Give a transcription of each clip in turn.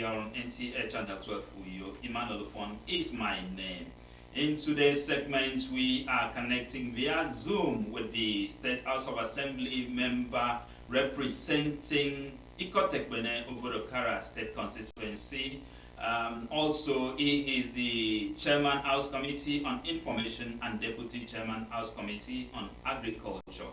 on NTA Channel 12 Uyo. Emmanuel Fon is my name. In today's segment, we are connecting via Zoom with the State House of Assembly member representing Ikotekbene Ogodokara State Constituency. Also, he is the Chairman House Committee on Information and Deputy Chairman House Committee on Agriculture,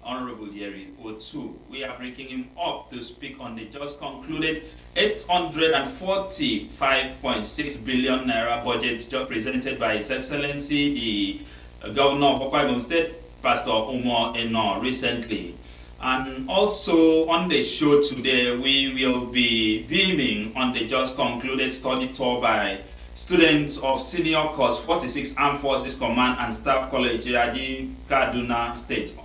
Honorable Yeri Otu. We are bringing him up to speak on the just concluded 845.6 billion naira budget just presented by His Excellency the Governor of Akwa Ibom State, Pastor Umo Eno, recently. And also on the show today, we will be beaming on the just concluded study tour by students of Senior Course 46 Armed Forces Command and Staff College, Jayadi, Kaduna State,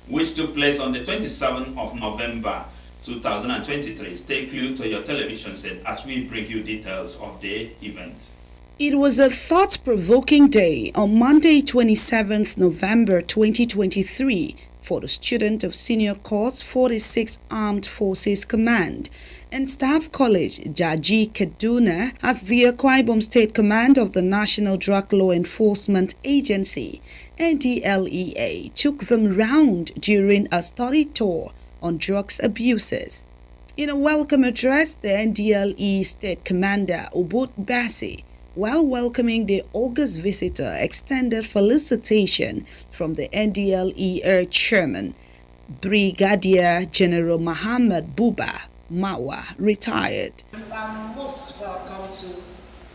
which took place on the 27th of November 2023. Stay glued to your television set as we bring you details of the event. It was a thought-provoking day on Monday, 27th November 2023 for the student of Senior Course 46 Armed Forces Command and Staff College, Jaji Kaduna, as the Akwa Ibom State Command of the National Drug Law Enforcement Agency, NDLEA, took them round during a study tour on drugs abuses. In a welcome address, the NDLE State Commander, Obot Bassi, while welcoming the august visitor, extended felicitation from the NDLEA Chairman, Brigadier General Muhammad Buba Mawa, retired. You are most welcome to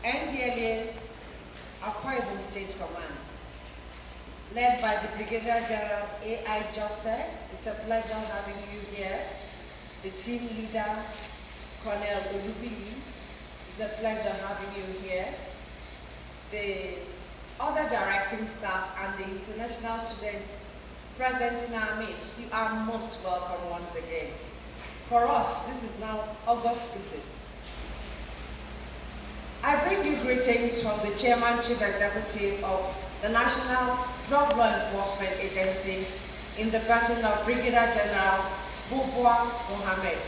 NDLEA Akwa Ibom State Command, led by the Brigadier General A.I. Joseph. It's a pleasure having you here. The team leader, Colonel Olubi. It's a pleasure having you here. The other directing staff and the international students present in our midst, you are most welcome once again. For us, this is now August visit. I bring you greetings from the Chairman Chief Executive of the National Drug Law Enforcement Agency in the person of Brigadier General Buba Mohammed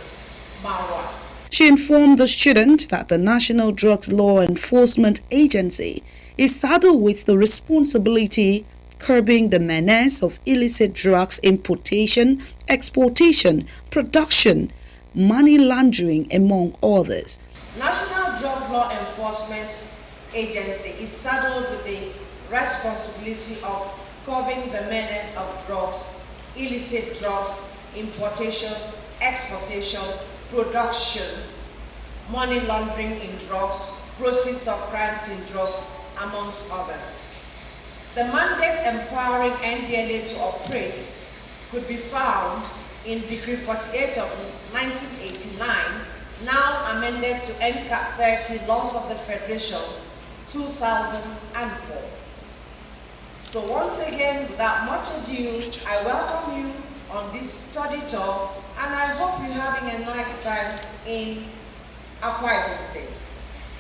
Marwa. She informed the student that the National Drug Law Enforcement Agency is saddled with the responsibility curbing the menace of illicit drugs importation, exportation, production, money laundering, among others. National Drug Law Enforcement Agency is saddled with the responsibility of curbing the menace of drugs, illicit drugs, importation, exportation, production, money laundering in drugs, proceeds of crimes in drugs, amongst others. The mandate empowering NDLA to operate could be found in Decree 48 of 1989, now amended to NCAP 30, Laws of the Federation, 2004. So once again, without much ado, I welcome you on this study tour, and I hope you're having a nice time in Akwa Ibom State.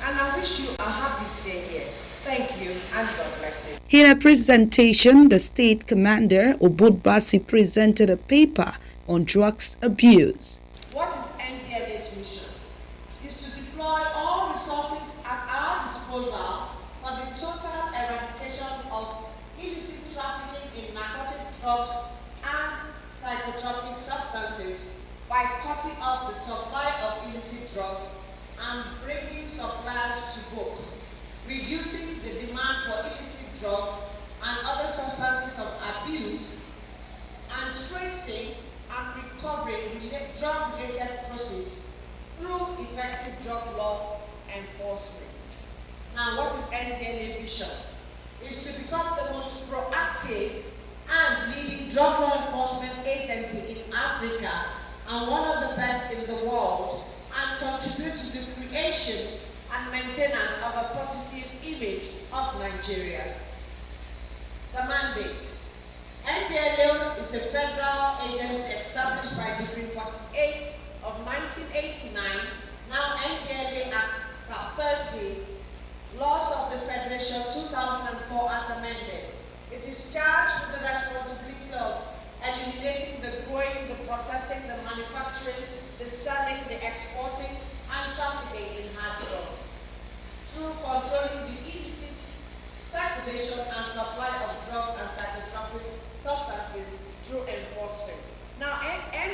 And I wish you a happy stay here. Thank you, and God bless you. In a presentation, the state commander, Obot Bassi, presented a paper on drugs abuse. What is NDLA's mission? Is to deploy all resources at our disposal for the total eradication of illicit trafficking in narcotic drugs and psychotropic substances by cutting off the supply of illicit drugs and bringing suppliers to book, reducing the demand for illicit drugs and other substances of abuse, and tracing and recovering drug-related proceeds through effective drug law enforcement. Now, what is NDLA vision? Is to become the most proactive and leading drug law enforcement agency in Africa and one of the best in the world, and contribute to the creation and maintenance of a positive image of Nigeria. The mandate. NDLA is a federal agency established by Decree 48 of 1989, now NDLA Act 30, Laws of the Federation 2004 as amended. It is charged with the responsibility of eliminating the growing, the processing, the manufacturing, the selling, the exporting, and trafficking in hard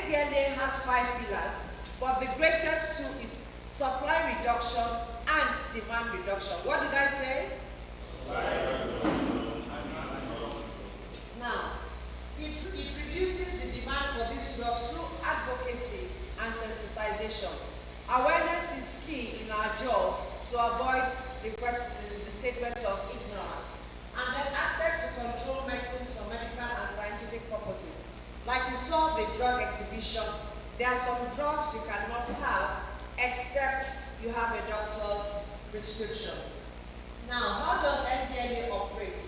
NDLA has 5 pillars, but the greatest 2 is supply reduction and demand reduction. What did I say? Now, it reduces the demand for these drugs through advocacy and sensitization. Awareness is key in our job to avoid the statement of ignorance. And then access to control medicines for medical and scientific purposes. Like you saw the drug exhibition, there are some drugs you cannot have except you have a doctor's prescription. Now, how does NDLA operate?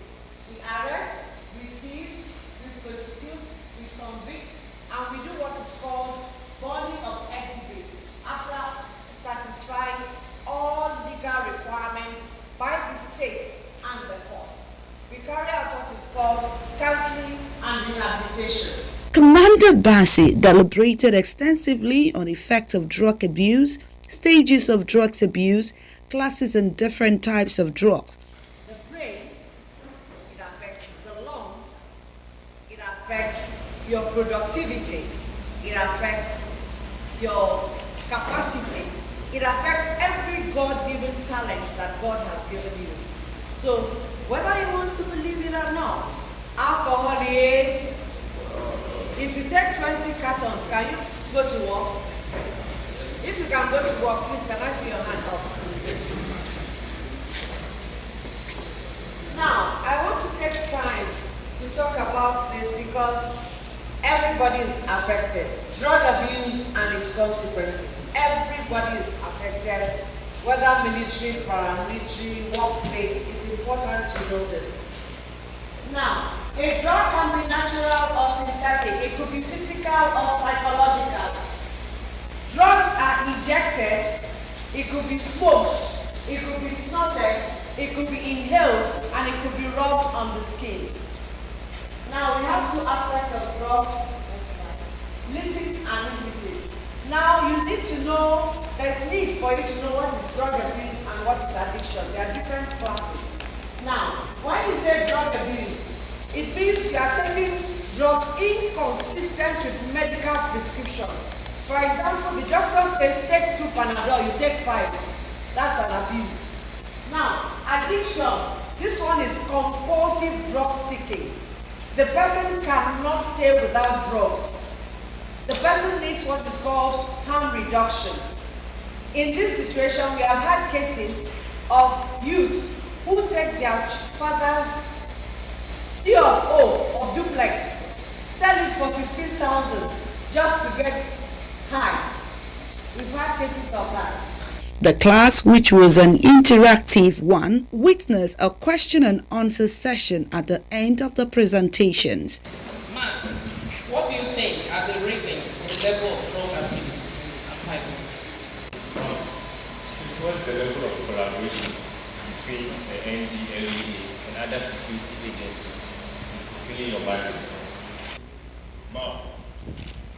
We arrest, we seize, we prosecute, we convict, and we do what is called burning of exhibits after satisfying all legal requirements by the state and the courts. We carry out what is called counseling and rehabilitation. Commander Bassi deliberated extensively on effects of drug abuse, stages of drugs abuse, classes and different types of drugs. The brain, it affects the lungs, it affects your productivity, it affects your capacity, it affects every God-given talent that God has given you. So, whether you want to believe it or not, alcohol is, if you take 20 cartons, can you go to work? If you can go to work, please, can I see your hand up? Now, I want to take time to talk about this because everybody is affected. Drug abuse and its consequences. Everybody is affected, whether military, paramilitary, workplace. It's important to know this. Now, a drug can be natural or synthetic. It could be physical or psychological. Drugs are injected, it could be smoked, it could be snorted, it could be inhaled, and it could be rubbed on the skin. Now, we have 2 aspects of drugs, licit and illicit. Now, you need to know, there's need for you to know what is drug abuse and what is addiction. There are different classes. Now, when you say drug abuse, it means you are taking drugs inconsistent with medical prescription. For example, the doctor says take 2 Panadol, you take 5. That's an abuse. Now, addiction, this one is compulsive drug seeking. The person cannot stay without drugs. The person needs what is called harm reduction. In this situation, we have had cases of youths who take their father's C of O or duplex, sell it for 15,000 just to get high. We've had cases of that. The class, which was an interactive one, witnessed a question and answer session at the end of the presentations. Matt, what do you think are the reasons for the level of drug abuse in Akwa Ibom State? It's what's the level of collaboration between the NGLEA and other security agencies in fulfilling your mandate? Now,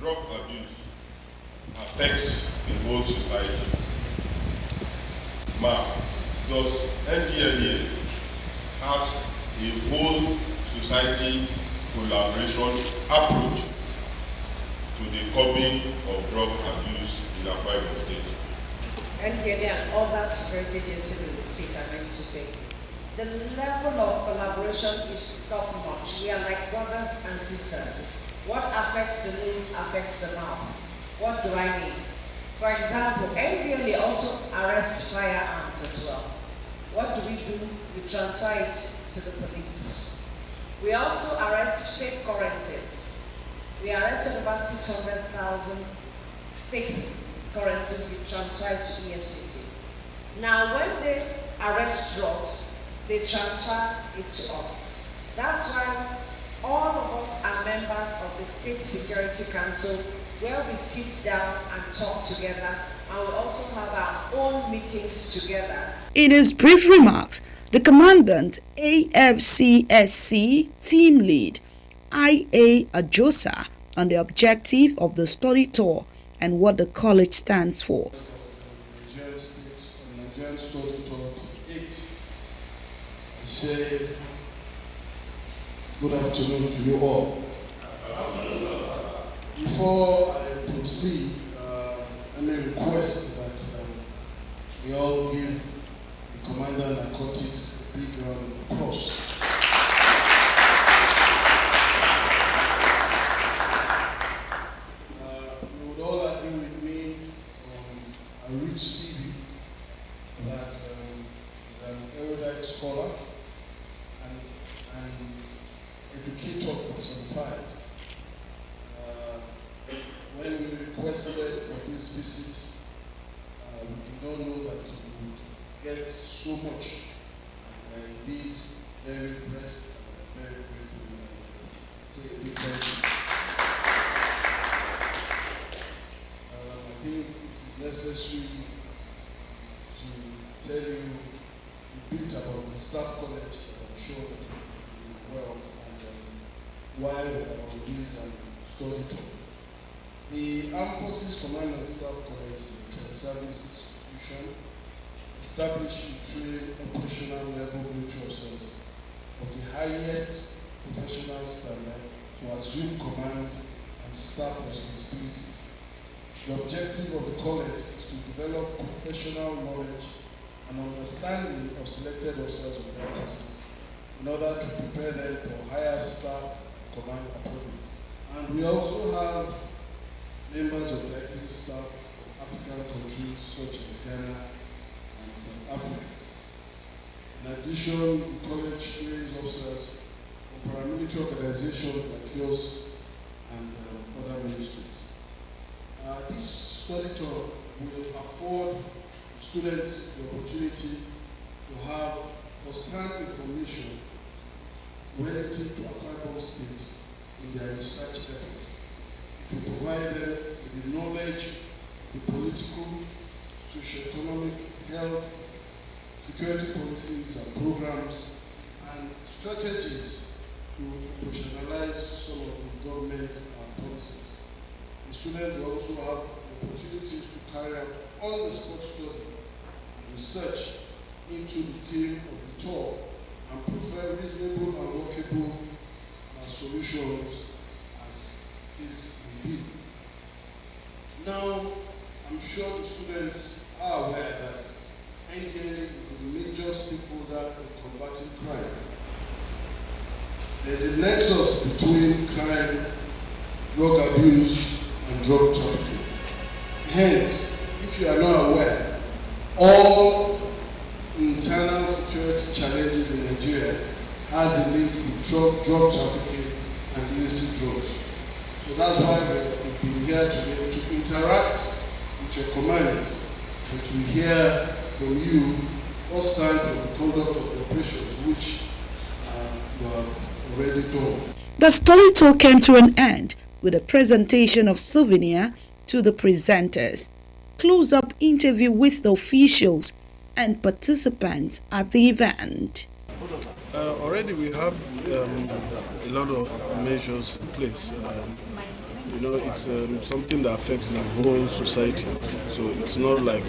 drug abuse affects the whole society. Because NGLEA has a whole society collaboration approach to the curbing of drug abuse in Akwa Ibom State. NDLA and other security agencies in the state are going to say, the level of collaboration is top notch. We are like brothers and sisters. What affects the nose affects the mouth. What do I mean? For example, NDLA also arrests firearms as well. What do? We transfer it to the police. We also arrest fake currencies. We arrested about 600,000 fake currencies we transferred to EFCC. Now, when they arrest drugs, they transfer it to us. That's why all of us are members of the State Security Council, where we sit down and talk together, and we also have our own meetings together. In his brief remarks, the Commandant AFCSC Team Lead IA Ajosa on the objective of the study tour and what the college stands for. Nigerian State and Nigerian Study Tour 8. I say good afternoon to you all. Before I proceed, let me request that we all give the Commander Narcotics a big round of applause. You would all agree with me on a rich CV that is an erudite scholar and an educator personified. When we requested for this visit, we did not know that we would get so much. Indeed, very impressed and very grateful. Say a big thank you. I think it is necessary to tell you a bit about the staff college that I'm sure that you are aware of and why we are on this study tour. The Armed Forces Command and Staff College is a trade-service institution established to train operational level military officers of the highest professional standard to assume command and staff responsibilities. The objective of the college is to develop professional knowledge and understanding of selected officers of the armed forces in order to prepare them for higher staff and command appointments. And we also have members of the acting staff of African countries such as Ghana and South Africa. In addition, the college trains officers from paramilitary organizations like yours and other ministries. This study tour will afford students the opportunity to have first-hand information relative to Akwa Ibom State in their research effort, to provide them with the knowledge of the political, socio-economic, health, security policies and programs, and strategies to operationalize some of the government policies. The students will also have the opportunities to carry out on-the-spot study and research into the theme of the tour and prefer reasonable and workable solutions as this may be. Now, I'm sure the students are aware that NDLA is a major stakeholder in combating crime. There's a nexus between crime, drug abuse, and drug trafficking. Hence, if you are not aware, all internal security challenges in Nigeria has a link with drug trafficking and illicit drugs. So that's why we've been here today to interact with your command and to hear from you first time from the conduct of the operations which you have already done. The study tour came to an end with a presentation of souvenir to the presenters, close-up interview with the officials and participants at the event. Already we have a lot of measures in place. It's something that affects the whole society. So it's not like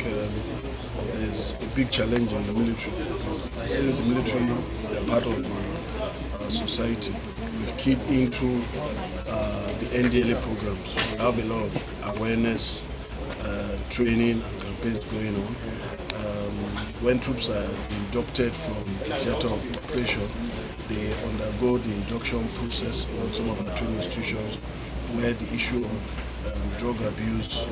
there's a big challenge in the military. Since the military they are part of the society, we've keyed into the NDLA programs. We have a lot of awareness, training and campaigns going on. When troops are inducted from the theater of operation, they undergo the induction process in some of our training institutions where the issue of drug abuse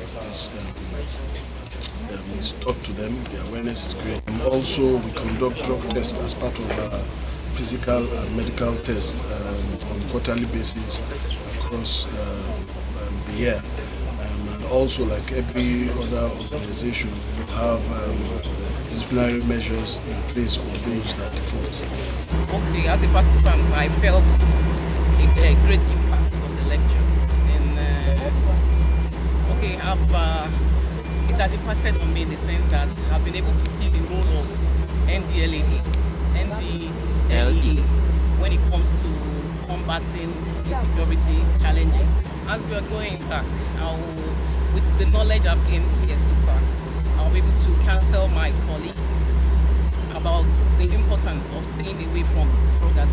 is taught to them, the awareness is created. And also we conduct drug tests as part of our physical and medical tests on a quarterly basis across the year. And also, like every other organization, we have disciplinary measures in place for those that default. Okay, as a participant, I felt a great impact of the lecture. It has impacted on me in the sense that I've been able to see the role of NDLA when it comes to combating insecurity challenges. As we are going back, with the knowledge I've gained here so far, I'll be able to counsel my colleagues about the importance of staying away from drug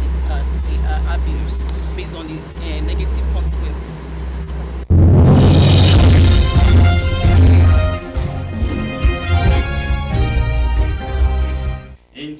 abuse based on the negative consequences.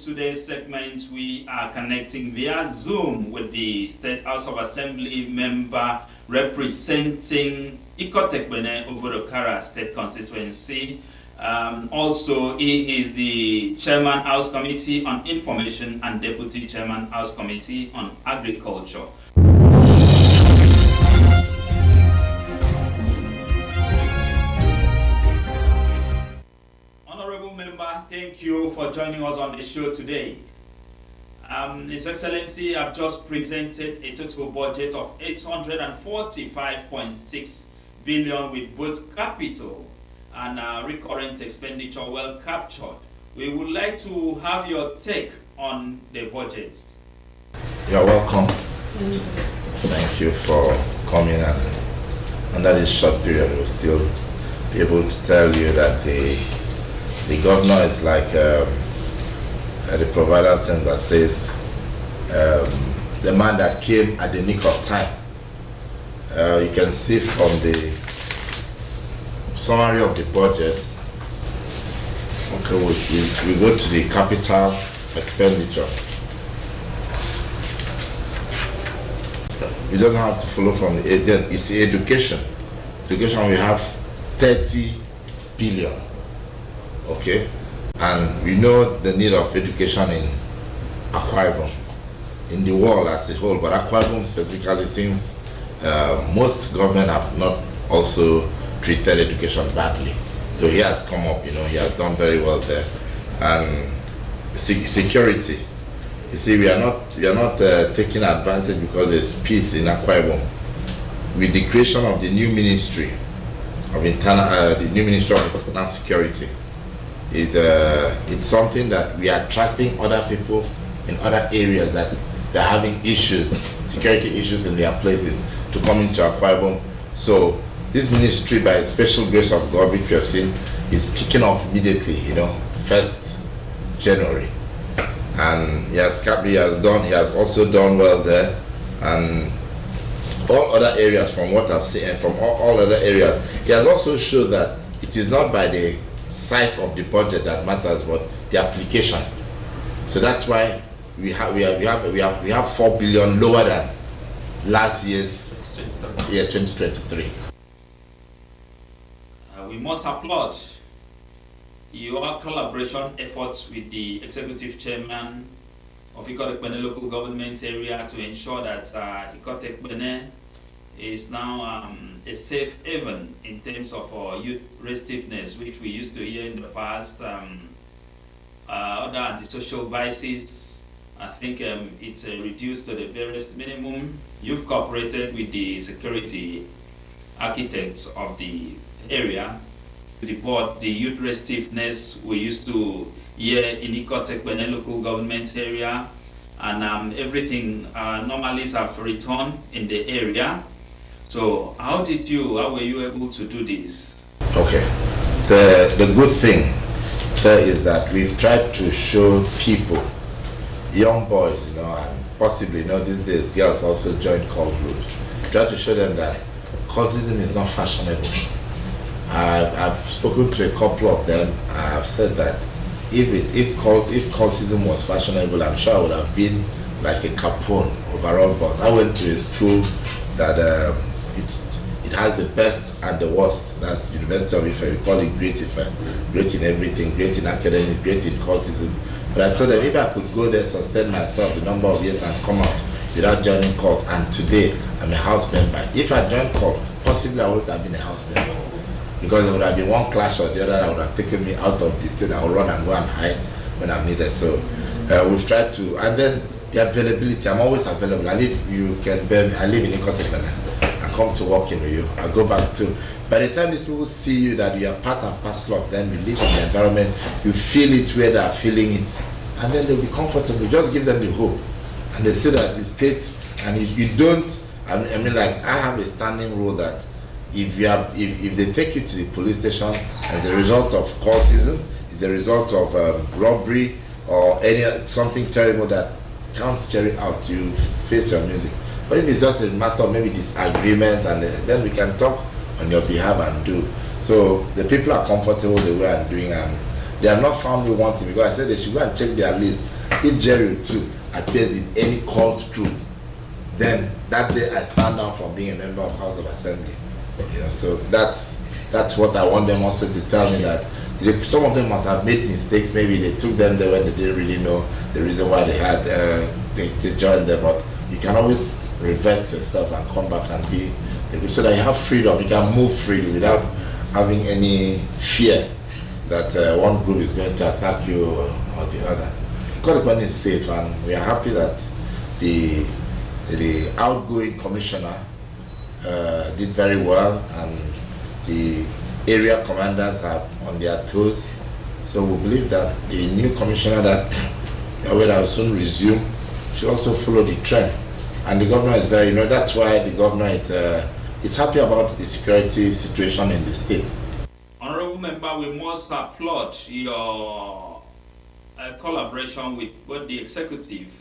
today's segment, we are connecting via Zoom with the State House of Assembly member representing Ikotekbene Oborokara State Constituency. Also, he is the Chairman House Committee on Information and Deputy Chairman House Committee on Agriculture. Honorable Member, thank you for joining us on the show today. His Excellency, I've just presented a total budget of 845.6 billion with both capital and recurrent expenditure well captured. We would like to have your take on the budget. You're welcome. Thank you for coming, and under this short period we'll still be able to tell you that the governor is like the provider thing that says the man that came at the nick of time. You can see from the summary of the budget. Okay, we go to the capital expenditure. You don't have to follow from the you see education. Education, we have 30 billion. Okay, and we know the need of education in Akwa Ibom, in the world as a whole, but Akwa Ibom specifically, since most government have not also treated education badly. So he has come up, he has done very well there. And security, you see, we are not taking advantage because there's peace in Akwa Ibom. With the creation of the new ministry of internal security, it's something that we are attracting other people in other areas that they're having issues, security issues in their places, to come into Akwa Ibom. So this ministry, by special grace of God, which we have seen, is kicking off immediately, 1st January. And he has also done well there. And all other areas, from what I've seen, and from all other areas, he has also shown that it is not by the size of the budget that matters, but the application. So that's why we have 4 billion lower than last year's year 2023. We must applaud your collaboration efforts with the executive chairman of Ikotekbene local government area to ensure that Ikotekbene is now a safe haven in terms of youth restiveness, which we used to hear in the past. Other antisocial vices, I think it's reduced to the barest minimum. You've cooperated with the security architects of the area to report the youth restiveness we used to hear in Ikotekbene local government area, and everything normally have returned in the area. So how were you able to do this? Okay, the good thing there is that we've tried to show people, young boys, and possibly, these days girls also join cult groups. Try to show them that cultism is not fashionable. I've spoken to a couple of them. I've said that if cultism was fashionable, I'm sure I would have been like a Capone overall boss. I went to a school that it has the best and the worst. That's University of Ife. We call it Great Ife. Great in everything, great in academic, great in cultism. But I told them if I could go there, sustain myself the number of years and come out without joining cult, and today I'm a house member. If I joined cult, possibly I would have been a house member. Because there would have been one clash or the other that would have taken me out of the state. I would run and go and hide when I'm needed. So we've tried to, and then the availability, I'm always available. I live in Ikotekbene. I come to work in you. I go back to, by the time these people see you that you are part and parcel of them, you live in the environment, you feel it where they are feeling it, and then they'll be comfortable. Just give them the hope. And they say that the state, and if you don't, I have a standing rule that if they take you to the police station as a result of cultism, as a result of robbery or something terrible that counts carry out, you face your music. But if it's just a matter of maybe disagreement, and then we can talk on your behalf and do. So the people are comfortable the way I'm doing, and They have not found me wanting because I said they should go and check their list. If Jerry too appears in any cult group, then that day I stand down from being a member of House of Assembly. So that's what I want them also to tell me, that some of them must have made mistakes. Maybe they took them there when they didn't really know the reason why they had they joined them. But you can always revert yourself and come back and be so that you have freedom. You can move freely without having any fear that one group is going to attack you or the other. Kodikoni is safe, and we are happy that the outgoing commissioner did very well, and the area commanders are on their toes. So we believe that the new commissioner that will soon resume should also follow the trend. And the governor is very, that's why the governor is happy about the security situation in the state. Honorable member, we must applaud your collaboration with both the executive